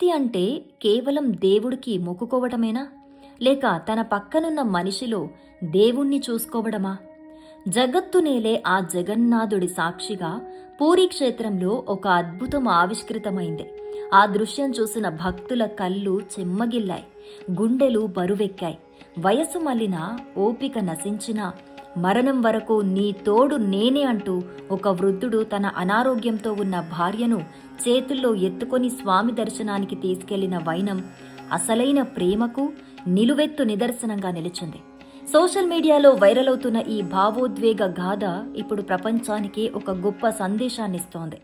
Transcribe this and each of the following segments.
భక్తి అంటే కేవలం దేవుడికి మొక్కుకోవటమేనా? లేక తన పక్కనున్న మనిషిలో దేవుణ్ణి చూసుకోవడమా? జగత్తు నేలే ఆ జగన్నాథుడి సాక్షిగా పూరీ క్షేత్రంలో ఒక అద్భుతం ఆవిష్కృతమైంది. ఆ దృశ్యం చూసిన భక్తుల కళ్ళు చెమ్మగిల్లాయి, గుండెలు బరువెక్కాయి. వయసు మళ్ళిన, ఓపిక నశించినా మరణం వరకు నీ తోడు నేనే అంటూ ఒక వృద్ధుడు తన అనారోగ్యంతో ఉన్న భార్యను చేతుల్లో ఎత్తుకొని స్వామి దర్శనానికి తీసుకెళ్లిన వైనం అసలైన ప్రేమకు నిలువెత్తు నిదర్శనంగా నిలిచింది. సోషల్ మీడియాలో వైరల్ అవుతున్న ఈ భావోద్వేగ గాథ ఇప్పుడు ప్రపంచానికి ఒక గొప్ప సందేశాన్నిస్తోంది.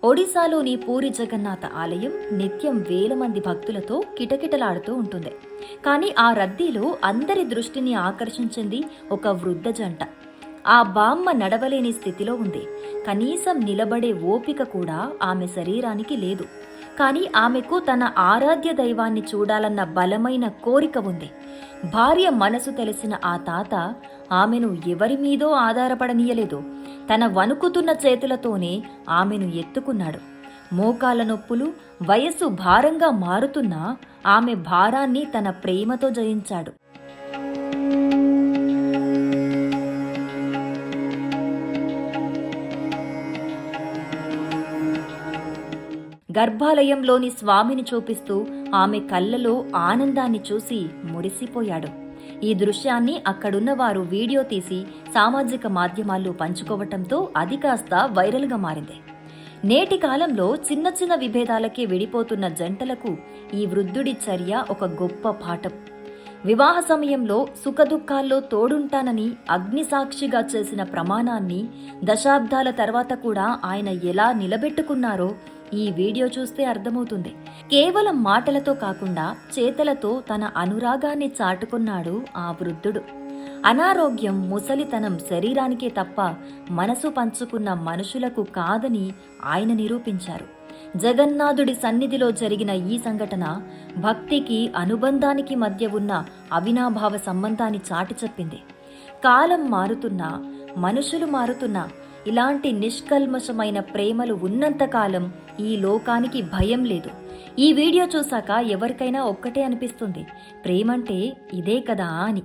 ఒడిశాలోని పూరి జగన్నాథ ఆలయం నిత్యం వేల మంది భక్తులతో కిటకిటలాడుతూ ఉంటుంది. కానీ ఆ రద్దీలో అందరి దృష్టిని ఆకర్షించింది ఒక వృద్ధ జంట. ఆ బామ్మ నడవలేని స్థితిలో ఉంది. కనీసం నిలబడే ఓపిక కూడా ఆమె శరీరానికి లేదు. కానీ ఆమెకు తన ఆరాధ్య దైవాన్ని చూడాలన్న బలమైన కోరిక ఉంది. భార్య మనసు తెలిసిన ఆ తాత ఆమెను ఎవరి మీదో ఆధారపడనీయలేదు. తన వణుకుతున్న చేతులతోనే ఆమెను ఎత్తుకున్నాడు. మోకాల నొప్పులు, వయస్సు భారంగా మారుతున్నా ఆమె భారాన్ని తన ప్రేమతో జయించాడు. గర్భాలయంలోని స్వామిని చూపిస్తూ ఆమె కళ్ళలో ఆనందాన్ని చూసి మురిసిపోయాడు. ఈ దృశ్యాన్ని అక్కడున్న వారు వీడియో తీసి సామాజిక మాధ్యమాల్లో పంచుకోవటంతో అది కాస్త వైరల్గా మారింది. నేటి కాలంలో చిన్న చిన్న విభేదాలకే విడిపోతున్న జంటలకు ఈ వృద్ధుడి చర్య ఒక గొప్ప పాఠం. వివాహ సమయంలో సుఖదుఖాల్లో తోడుంటానని అగ్నిసాక్షిగా చేసిన ప్రమాణాన్ని దశాబ్దాల తర్వాత కూడా ఆయన ఎలా నిలబెట్టుకున్నారో ఈ వీడియో చూస్తే అర్థమవుతుంది. కేవలం మాటలతో కాకుండా చేతలతో తన అనురాగాన్ని చాటుకున్నాడు ఆ వృద్ధుడు. అనారోగ్యం, ముసలితనం శరీరానికే తప్ప మనసు పంచుకున్న మనుషులకు కాదని ఆయన నిరూపించారు. జగన్నాథుడి సన్నిధిలో జరిగిన ఈ సంఘటన భక్తికి, అనుబంధానికి మధ్య ఉన్న అవినాభావ సంబంధాన్ని చాటి చెప్పింది. కాలం మారుతున్నా, మనుషులు మారుతున్నా ఇలాంటి నిష్కల్మషమైన ప్రేమలు ఉన్నంతకాలం ఈ లోకానికి భయం లేదు. ఈ వీడియో చూశాక ఎవరికైనా ఒక్కటే అనిపిస్తుంది, ప్రేమంటే ఇదే కదా అని.